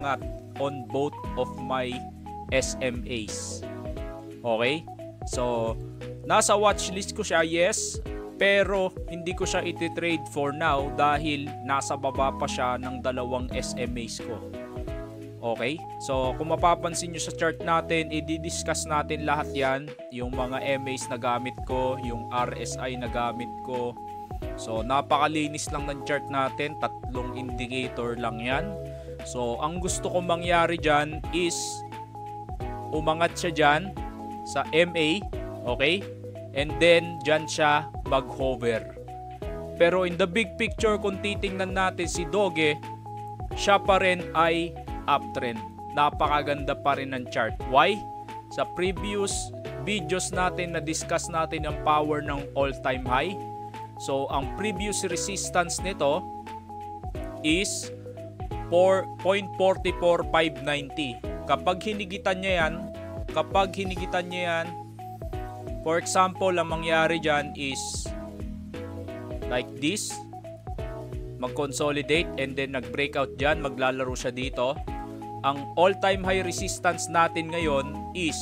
umangat on both of my SMAs. Okay? So, nasa watchlist ko siya, yes. Pero, hindi ko siya iti-trade for now dahil nasa baba pa siya ng dalawang SMAs ko. Okay? So, kung mapapansin nyo sa chart natin, i-discuss natin lahat yan. Yung mga MAs na gamit ko, yung RSI na gamit ko. So, napakalinis lang ng chart natin. 3 indicator lang yan. So, ang gusto kong mangyari dyan is umangat siya dyan sa MA. Okay? And then, dyan siya mag-hover. Pero in the big picture, kung titingnan natin si Doge, siya pa rin ay uptrend. Napakaganda pa rin ng chart. Why? Sa previous videos natin na discuss natin ang power ng all-time high. So, ang previous resistance nito is 4.44590. Kapag hinigitan niya yan, for example, ang mangyari dyan is like this. Mag-consolidate and then nag-breakout dyan. Maglalaro siya dito. Ang all-time high resistance natin ngayon is